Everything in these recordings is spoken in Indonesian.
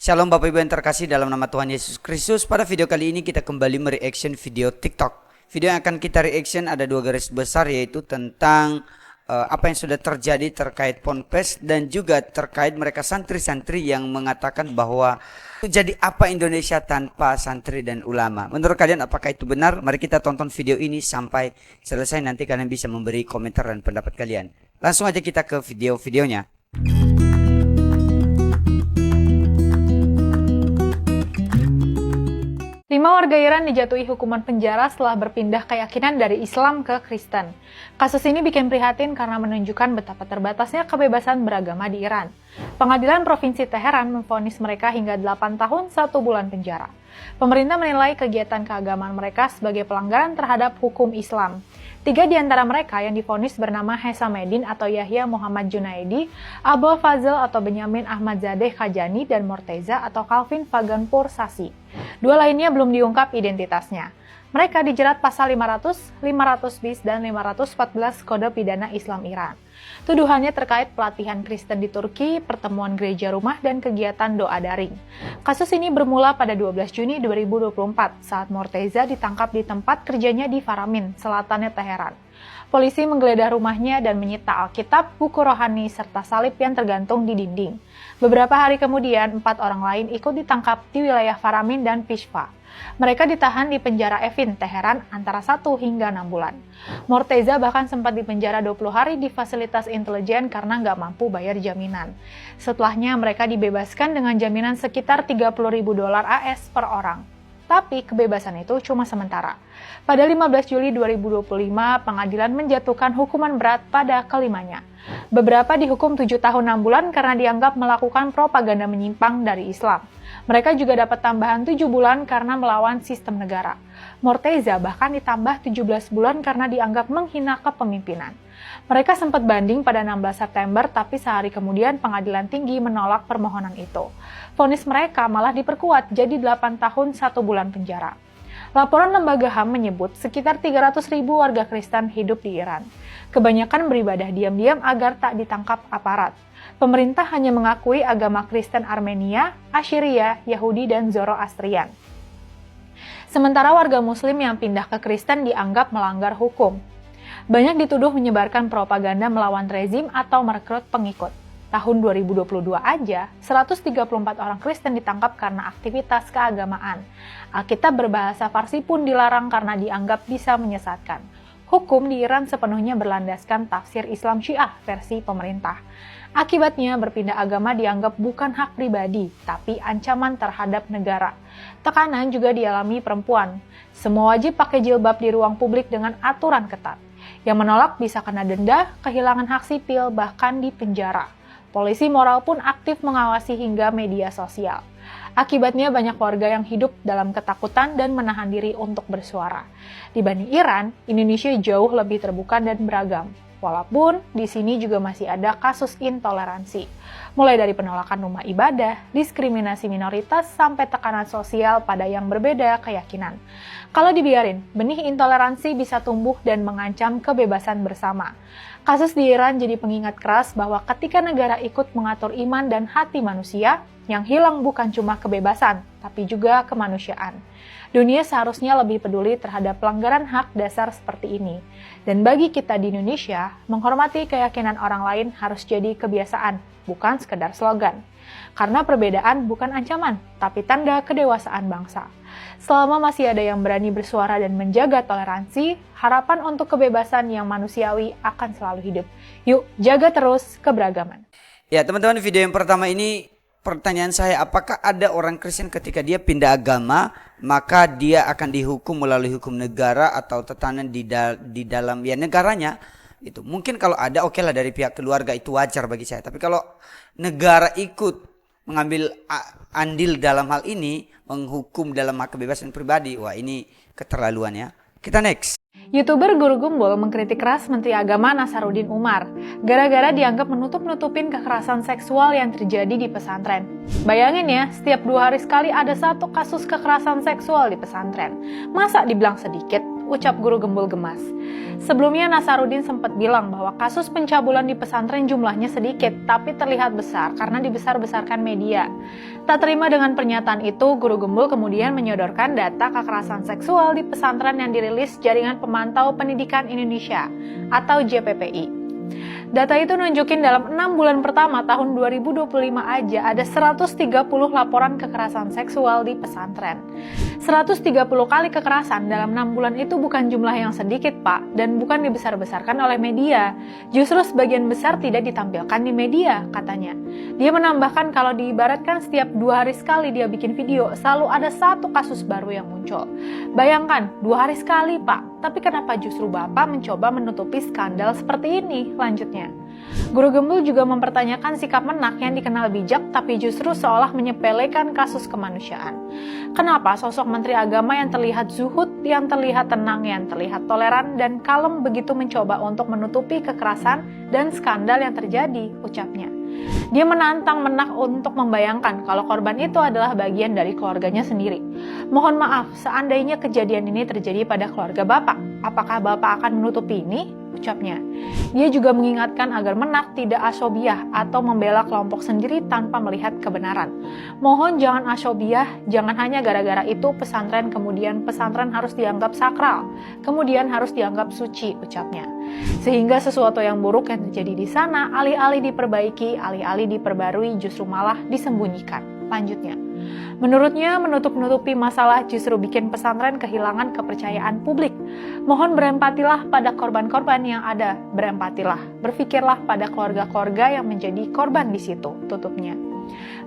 Shalom Bapak Ibu yang terkasih dalam nama Tuhan Yesus Kristus. Pada video kali ini kita kembali mereaction video TikTok. Video yang akan kita reaction ada dua garis besar, yaitu tentang apa yang sudah terjadi terkait Ponpes dan juga terkait mereka santri-santri yang mengatakan bahwa jadi apa Indonesia tanpa santri dan ulama. Menurut kalian apakah itu benar? Mari kita tonton video ini sampai selesai, nanti kalian bisa memberi komentar dan pendapat kalian. Langsung aja kita ke video-videonya. 5 warga Iran dijatuhi hukuman penjara setelah berpindah keyakinan dari Islam ke Kristen. Kasus ini bikin prihatin karena menunjukkan betapa terbatasnya kebebasan beragama di Iran. Pengadilan Provinsi Teheran memvonis mereka hingga 8 tahun 1 bulan penjara. Pemerintah menilai kegiatan keagamaan mereka sebagai pelanggaran terhadap hukum Islam. 3 di antara mereka yang divonis bernama Hesamedin atau Yahya Muhammad Junaidi, Abul Fazl atau Benyamin Ahmad Zadeh Khajani, dan Morteza atau Calvin Faganpur Sasi. 2 lainnya belum diungkap identitasnya. Mereka dijerat pasal 500, 500 bis, dan 514 Kode Pidana Islam Iran. Tuduhannya terkait pelatihan Kristen di Turki, pertemuan gereja rumah, dan kegiatan doa daring. Kasus ini bermula pada 12 Juni 2024 saat Morteza ditangkap di tempat kerjanya di Faramin, selatannya Teheran. Polisi menggeledah rumahnya dan menyita Alkitab, buku rohani, serta salib yang tergantung di dinding. Beberapa hari kemudian, 4 orang lain ikut ditangkap di wilayah Faramin dan Pishva. Mereka ditahan di penjara Evin, Teheran, antara 1 hingga 6 bulan. Morteza bahkan sempat dipenjara 20 hari di fasilitas intelijen karena nggak mampu bayar jaminan. Setelahnya mereka dibebaskan dengan jaminan sekitar $30.000 AS per orang. Tapi kebebasan itu cuma sementara. Pada 15 Juli 2025, pengadilan menjatuhkan hukuman berat pada kelimanya. Beberapa dihukum 7 tahun 6 bulan karena dianggap melakukan propaganda menyimpang dari Islam. Mereka juga dapat tambahan 7 bulan karena melawan sistem negara. Morteza bahkan ditambah 17 bulan karena dianggap menghina kepemimpinan. Mereka sempat banding pada 16 September, tapi sehari kemudian pengadilan tinggi menolak permohonan itu. Vonis mereka malah diperkuat jadi 8 tahun 1 bulan penjara. Laporan lembaga HAM menyebut sekitar 300.000 warga Kristen hidup di Iran. Kebanyakan beribadah diam-diam agar tak ditangkap aparat. Pemerintah hanya mengakui agama Kristen Armenia, Assyria, Yahudi, dan Zoroastrian. Sementara warga Muslim yang pindah ke Kristen dianggap melanggar hukum. Banyak dituduh menyebarkan propaganda melawan rezim atau merekrut pengikut. Tahun 2022 aja, 134 orang Kristen ditangkap karena aktivitas keagamaan. Alkitab berbahasa Farsi pun dilarang karena dianggap bisa menyesatkan. Hukum di Iran sepenuhnya berlandaskan tafsir Islam Syiah versi pemerintah. Akibatnya, berpindah agama dianggap bukan hak pribadi, tapi ancaman terhadap negara. Tekanan juga dialami perempuan. Semua wajib pakai jilbab di ruang publik dengan aturan ketat. Yang menolak bisa kena denda, kehilangan hak sipil, bahkan dipenjara. Polisi moral pun aktif mengawasi hingga media sosial. Akibatnya banyak warga yang hidup dalam ketakutan dan menahan diri untuk bersuara. Dibanding Iran, Indonesia jauh lebih terbuka dan beragam. Walaupun di sini juga masih ada kasus intoleransi. Mulai dari penolakan rumah ibadah, diskriminasi minoritas, sampai tekanan sosial pada yang berbeda keyakinan. Kalau dibiarin, benih intoleransi bisa tumbuh dan mengancam kebebasan bersama. Kasus di Iran jadi pengingat keras bahwa ketika negara ikut mengatur iman dan hati manusia, yang hilang bukan cuma kebebasan, tapi juga kemanusiaan. Dunia seharusnya lebih peduli terhadap pelanggaran hak dasar seperti ini. Dan bagi kita di Indonesia, menghormati keyakinan orang lain harus jadi kebiasaan, bukan sekedar slogan. Karena perbedaan bukan ancaman, tapi tanda kedewasaan bangsa. Selama masih ada yang berani bersuara dan menjaga toleransi, harapan untuk kebebasan yang manusiawi akan selalu hidup. Yuk, jaga terus keberagaman. Ya teman-teman, video yang pertama ini pertanyaan saya, apakah ada orang Kristen ketika dia pindah agama, maka dia akan dihukum melalui hukum negara atau tekanan di dalam ya negaranya? Itu mungkin kalau ada oke lah dari pihak keluarga, itu wajar bagi saya. Tapi kalau negara ikut mengambil andil dalam hal ini, menghukum dalam hak kebebasan pribadi, wah ini keterlaluan ya. Kita next. YouTuber Guru Gumbul mengkritik keras Menteri Agama Nasaruddin Umar gara-gara dianggap menutup-nutupin kekerasan seksual yang terjadi di pesantren. Bayangin ya, setiap 2 hari sekali ada 1 kasus kekerasan seksual di pesantren. Masa dibilang sedikit? ucap guru gembul gemas. Sebelumnya Nasaruddin sempat bilang bahwa kasus pencabulan di pesantren jumlahnya sedikit, tapi terlihat besar karena dibesar-besarkan media. Tak terima dengan pernyataan itu, guru gembul kemudian menyodorkan data kekerasan seksual di pesantren yang dirilis Jaringan Pemantau Pendidikan Indonesia atau JPPI. Data itu nunjukin dalam 6 bulan pertama tahun 2025 aja ada 130 laporan kekerasan seksual di pesantren. 130 kali kekerasan dalam 6 bulan itu bukan jumlah yang sedikit, Pak, dan bukan dibesar-besarkan oleh media. Justru sebagian besar tidak ditampilkan di media, katanya. Dia menambahkan kalau diibaratkan setiap 2 hari sekali dia bikin video, selalu ada satu kasus baru yang muncul. Bayangkan, 2 hari sekali, Pak, tapi kenapa justru Bapak mencoba menutupi skandal seperti ini? Lanjutnya. Guru gembul juga mempertanyakan sikap Menak yang dikenal bijak tapi justru seolah menyepelekan kasus kemanusiaan. Kenapa sosok Menteri Agama yang terlihat zuhud, yang terlihat tenang, yang terlihat toleran dan kalem begitu mencoba untuk menutupi kekerasan dan skandal yang terjadi, ucapnya. Dia menantang Menak untuk membayangkan kalau korban itu adalah bagian dari keluarganya sendiri. Mohon maaf, seandainya kejadian ini terjadi pada keluarga Bapak, apakah Bapak akan menutupi ini? Ucapnya. Dia juga mengingatkan agar Menak tidak asobiah atau membela kelompok sendiri tanpa melihat kebenaran. Mohon jangan asobiah, jangan hanya gara-gara itu pesantren kemudian pesantren harus dianggap sakral, kemudian harus dianggap suci, ucapnya. Sehingga sesuatu yang buruk yang terjadi di sana alih-alih diperbaiki, alih-alih diperbarui justru malah disembunyikan. Lanjutnya. Menurutnya, menutup-nutupi masalah justru bikin pesantren kehilangan kepercayaan publik. Mohon berempatilah pada korban-korban yang ada, berempatilah, berpikirlah pada keluarga-keluarga yang menjadi korban di situ, tutupnya.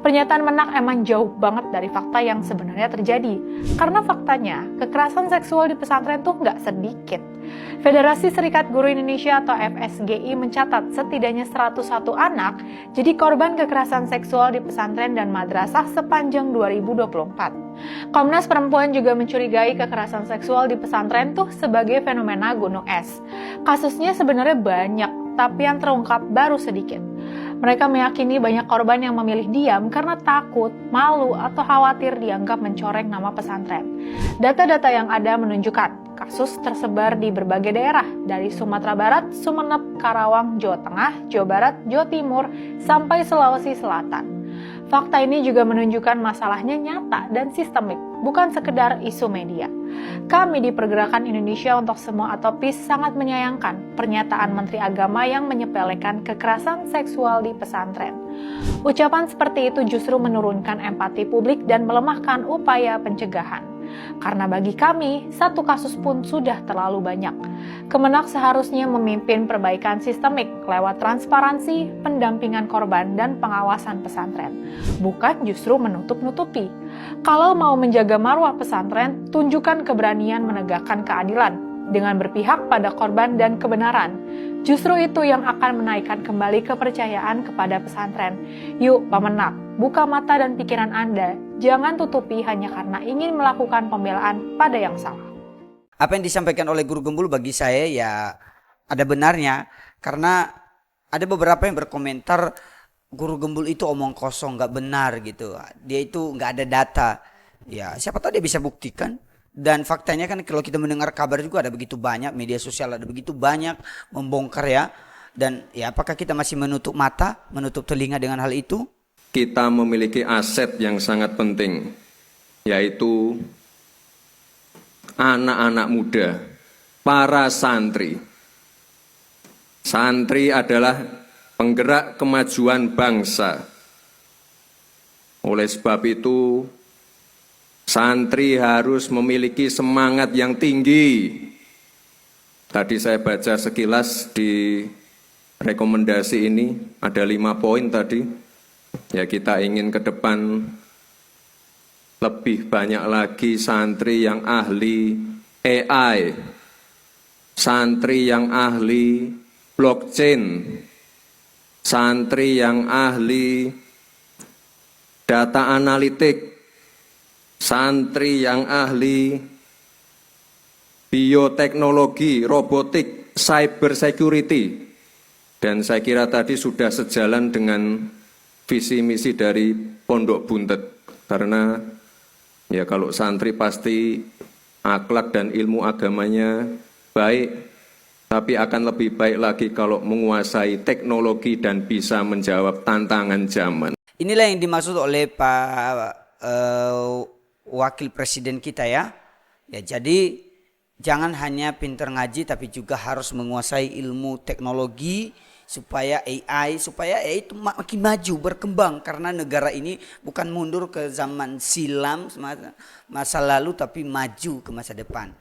Pernyataan Menak emang jauh banget dari fakta yang sebenarnya terjadi. Karena faktanya, kekerasan seksual di pesantren tuh nggak sedikit. Federasi Serikat Guru Indonesia atau FSGI mencatat setidaknya 101 anak jadi korban kekerasan seksual di pesantren dan madrasah sepanjang 2024. Komnas Perempuan juga mencurigai kekerasan seksual di pesantren tuh sebagai fenomena gunung es. Kasusnya sebenarnya banyak, tapi yang terungkap baru sedikit. Mereka meyakini banyak korban yang memilih diam karena takut, malu, atau khawatir dianggap mencoreng nama pesantren. Data-data yang ada menunjukkan kasus tersebar di berbagai daerah, dari Sumatera Barat, Sumeneb, Karawang, Jawa Tengah, Jawa Barat, Jawa Timur, sampai Sulawesi Selatan. Fakta ini juga menunjukkan masalahnya nyata dan sistemik, bukan sekedar isu media. Kami di Pergerakan Indonesia untuk Semua atau PIS sangat menyayangkan pernyataan Menteri Agama yang menyepelekan kekerasan seksual di pesantren. Ucapan seperti itu justru menurunkan empati publik dan melemahkan upaya pencegahan. Karena bagi kami, satu kasus pun sudah terlalu banyak. Kemenak seharusnya memimpin perbaikan sistemik lewat transparansi, pendampingan korban, dan pengawasan pesantren. Bukan justru menutup-nutupi. Kalau mau menjaga marwah pesantren, tunjukkan keberanian menegakkan keadilan dengan berpihak pada korban dan kebenaran. Justru itu yang akan menaikkan kembali kepercayaan kepada pesantren. Yuk, Pak Menak, buka mata dan pikiran Anda. Jangan tutupi hanya karena ingin melakukan pembelaan pada yang salah. Apa yang disampaikan oleh Guru Gembul bagi saya ya ada benarnya. Karena ada beberapa yang berkomentar Guru Gembul itu omong kosong, gak benar gitu. Dia itu gak ada data. Ya siapa tahu dia bisa buktikan. Dan faktanya kan kalau kita mendengar kabar juga ada begitu banyak, media sosial ada begitu banyak membongkar ya. Dan ya apakah kita masih menutup mata, menutup telinga dengan hal itu? Kita memiliki aset yang sangat penting, yaitu anak-anak muda, para santri. Santri adalah penggerak kemajuan bangsa. Oleh sebab itu, santri harus memiliki semangat yang tinggi. Tadi saya baca sekilas di rekomendasi ini, ada 5 poin tadi. Ya kita ingin ke depan lebih banyak lagi santri yang ahli AI, santri yang ahli blockchain, santri yang ahli data analitik, santri yang ahli bioteknologi, robotik, cyber security. Dan saya kira tadi sudah sejalan dengan visi misi dari Pondok Buntet. Karena ya kalau santri pasti akhlak dan ilmu agamanya baik, tapi akan lebih baik lagi kalau menguasai teknologi dan bisa menjawab tantangan zaman. Inilah yang dimaksud oleh Pak Wakil Presiden kita ya. Ya, jadi jangan hanya pinter ngaji tapi juga harus menguasai ilmu teknologi supaya AI itu makin maju, berkembang, karena negara ini bukan mundur ke zaman silam masa lalu tapi maju ke masa depan.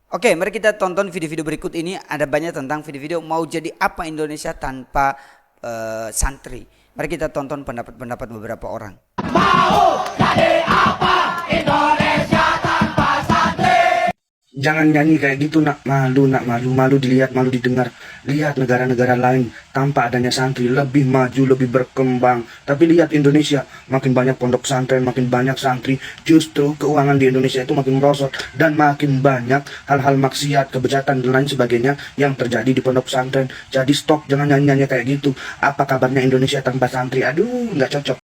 Oke, mari kita tonton video-video berikut ini. Ada banyak tentang video-video mau jadi apa Indonesia tanpa santri. Mari kita tonton pendapat-pendapat beberapa orang. Mau jadi apa Indonesia tanpa santri? Jangan nyanyi kayak gitu, nak malu dilihat, malu didengar. Lihat negara-negara lain tanpa adanya santri lebih maju, lebih berkembang. Tapi lihat Indonesia, makin banyak pondok pesantren, makin banyak santri, justru keuangan di Indonesia itu makin merosot dan makin banyak hal-hal maksiat, kebejatan dan lain sebagainya yang terjadi di pondok pesantren. Jadi stop, jangan nyanyi-nyanyi kayak gitu. Apa kabarnya Indonesia tanpa santri? Aduh, nggak cocok.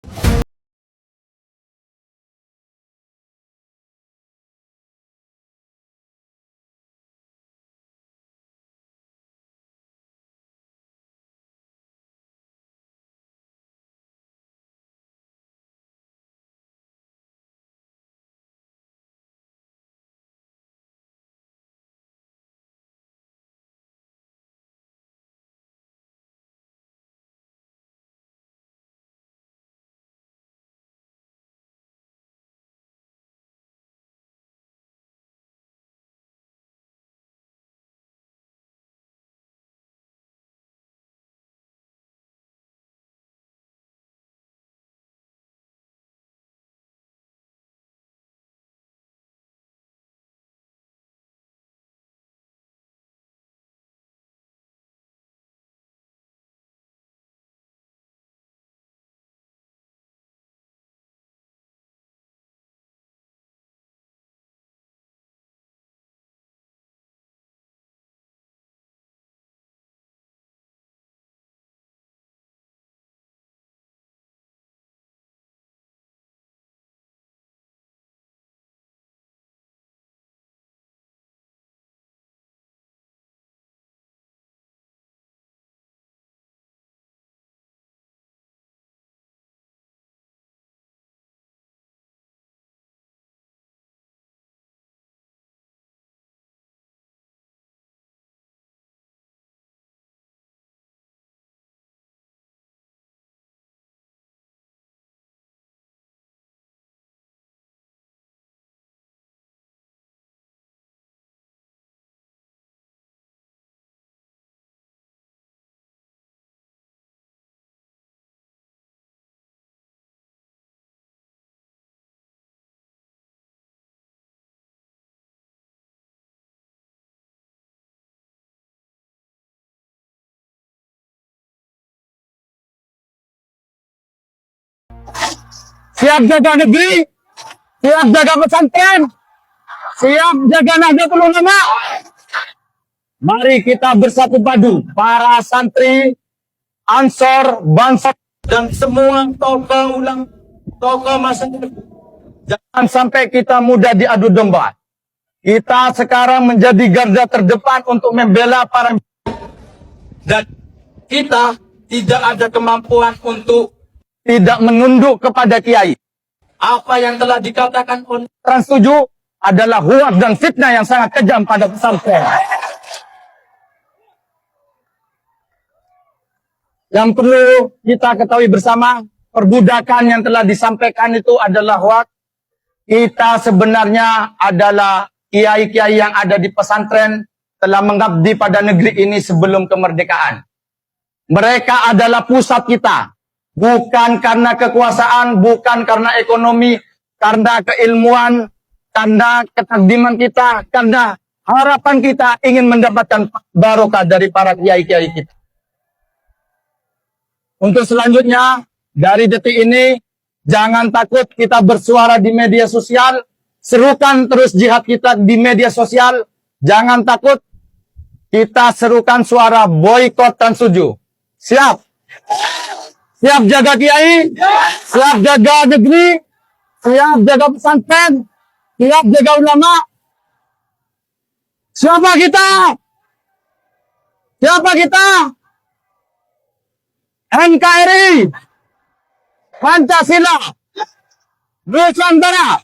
Siap jaga negeri, siap jaga pesantren, siap jaga Nahdlatul Ulama. Mari kita bersatu padu, para santri, ansor, bansor, dan semua tokoh masa depan. Jangan sampai kita mudah diadu domba. Kita sekarang menjadi garda terdepan untuk membela para, dan kita tidak ada kemampuan untuk tidak menunduk kepada kiai. Apa yang telah dikatakan oleh Trans 7 adalah hoak dan fitnah yang sangat kejam pada pesantren. Yang perlu kita ketahui bersama, perbudakan yang telah disampaikan itu adalah hoak. Kita sebenarnya adalah kiai-kiai yang ada di pesantren telah mengabdi pada negeri ini sebelum kemerdekaan. Mereka adalah pusat kita. Bukan karena kekuasaan, bukan karena ekonomi, karena keilmuan, karena ketakdiman kita, karena harapan kita ingin mendapatkan barokah dari para kiai-kiai kita. Untuk selanjutnya, dari detik ini, jangan takut kita bersuara di media sosial, serukan terus jihad kita di media sosial, jangan takut, kita serukan suara boykot Trans 7. Siap? Siap jaga kiai, siap jaga negeri, siap jaga pesantren, siap jaga ulama. Siapa kita? Siapa kita? NKRI, Pancasila, Nusantara,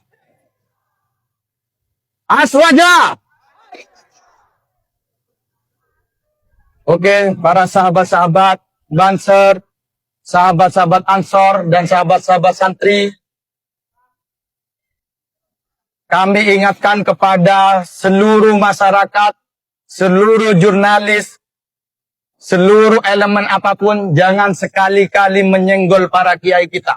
Aswaja. Oke, para sahabat-sahabat Banser, sahabat-sahabat Ansor, dan sahabat-sahabat santri, kami ingatkan kepada seluruh masyarakat, seluruh jurnalis, seluruh elemen apapun, jangan sekali-kali menyenggol para kiai kita.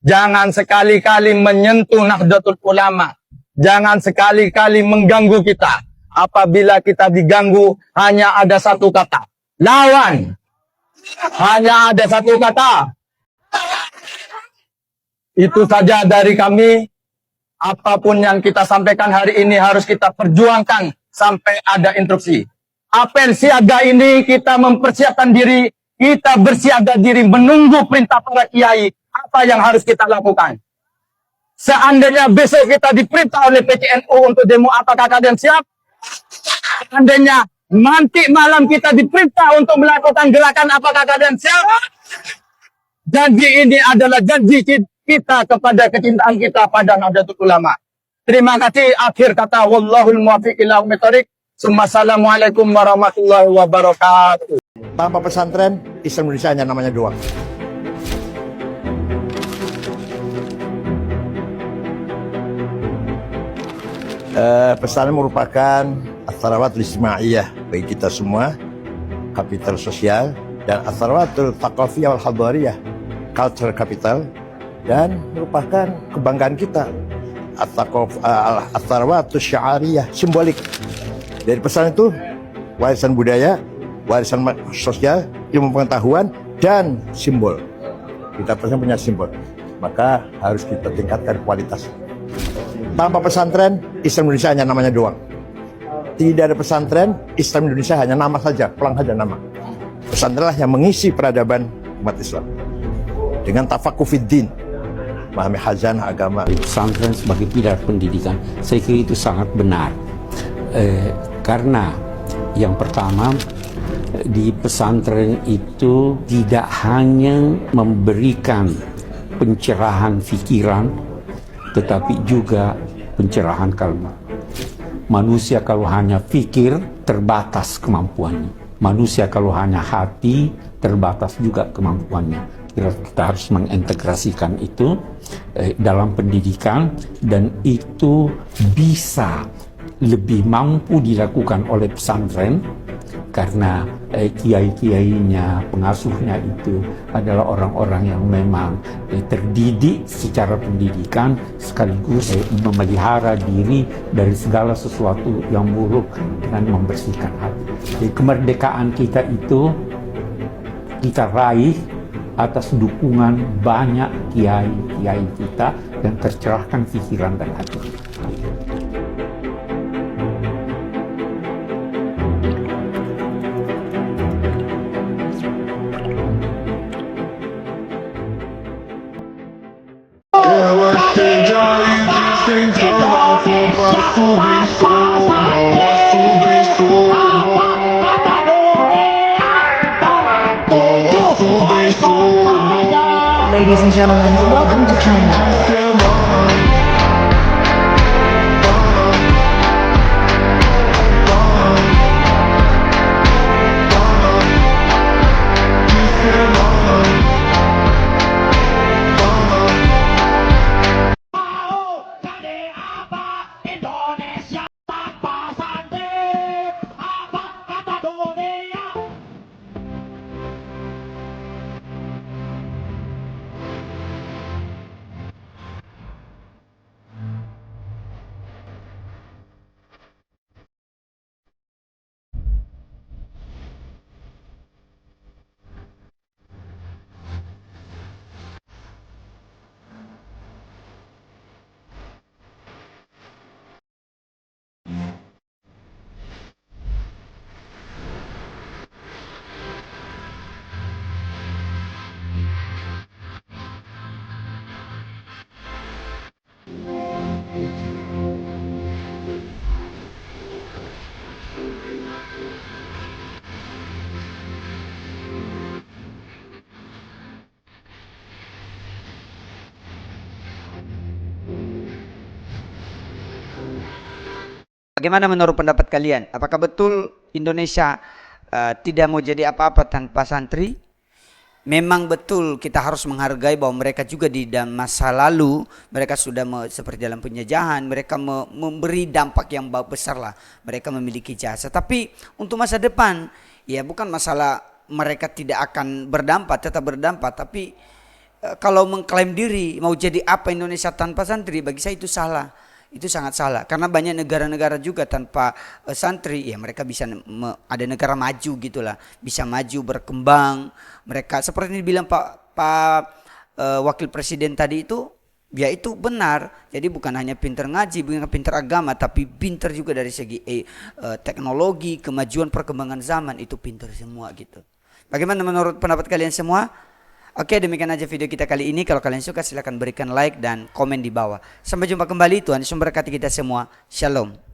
Jangan sekali-kali menyentuh Nahdlatul Ulama. Jangan sekali-kali mengganggu kita. Apabila kita diganggu, hanya ada satu kata. Lawan. Hanya ada satu kata. Itu saja dari kami. Apapun yang kita sampaikan hari ini harus kita perjuangkan sampai ada instruksi. Apel siaga ini kita mempersiapkan diri, kita bersiaga diri menunggu perintah para kiai apa yang harus kita lakukan. Seandainya besok kita diperintah oleh PCNU untuk demo, apakah kalian siap? Seandainya nanti malam kita diperintah untuk melakukan gerakan, apakah kalian siap? Janji ini adalah janji kita kepada kecintaan kita pada Nahdlatul Ulama. Terima kasih. Akhir kata, wallahul muwaffiq ila aqwamit thoriq. Assalamualaikum warahmatullahi wabarakatuh. Tanpa pesantren, Islam Indonesia hanya namanya doang. Pesantren merupakan as-sarawatul ijtimaiyah bagi kita semua, kapital sosial, dan as-sarawatul thaqafiyah wal hadariyah, cultural capital, dan merupakan kebanggaan kita, as-sarawatul sya'ariyah, simbolik. Dari pesantren itu warisan budaya, warisan sosial, ilmu pengetahuan, dan simbol. Kita pesantren punya simbol, maka harus kita tingkatkan kualitas. Tanpa pesantren, Islam Indonesia hanya namanya doang. Tidak ada pesantren, Islam Indonesia hanya nama saja, pelang saja nama. Pesantrenlah yang mengisi peradaban umat Islam. Dengan tafakuh fiddin, memahami khazanah agama. Pesantren sebagai pilar pendidikan, saya kira itu sangat benar. Karena yang pertama, di pesantren itu tidak hanya memberikan pencerahan pikiran, tetapi juga pencerahan kalbu. Manusia kalau hanya pikir, terbatas kemampuannya. Manusia kalau hanya hati, terbatas juga kemampuannya. Kita harus mengintegrasikan itu dalam pendidikan, dan itu bisa lebih mampu dilakukan oleh pesantren karena kiai-kiainya, pengasuhnya itu adalah orang-orang yang memang terdidik secara pendidikan, sekaligus memelihara diri dari segala sesuatu yang buruk dengan membersihkan hati. Jadi kemerdekaan kita itu kita raih atas dukungan banyak kiai-kiai kita dan tercerahkan pikiran dan hati kita. Ladies and gentlemen, welcome to China. Jadi apa Indonesia tanpa santri? Apa kata dunia? Bagaimana menurut pendapat kalian? Apakah betul Indonesia tidak mau jadi apa-apa tanpa santri? Memang betul kita harus menghargai bahwa mereka juga di dalam masa lalu mereka sudah seperti dalam penjajahan, mereka memberi dampak yang besar lah, mereka memiliki jasa. Tapi untuk masa depan ya bukan masalah mereka tidak akan berdampak, tetap berdampak. Tapi kalau mengklaim diri mau jadi apa Indonesia tanpa santri, bagi saya itu salah. Itu sangat salah, karena banyak negara-negara juga tanpa santri ya mereka bisa ada negara maju gitulah, bisa maju berkembang. Mereka seperti yang dibilang Pak Wakil Presiden tadi itu, ya itu benar. Jadi bukan hanya pintar ngaji, bukan pintar agama, tapi pintar juga dari segi teknologi, kemajuan perkembangan zaman, itu pintar semua gitu. Bagaimana menurut pendapat kalian semua? Oke, demikian aja video kita kali ini. Kalau kalian suka silahkan berikan like dan komen di bawah. Sampai jumpa kembali. Tuhan Yesus memberkati kita semua. Shalom.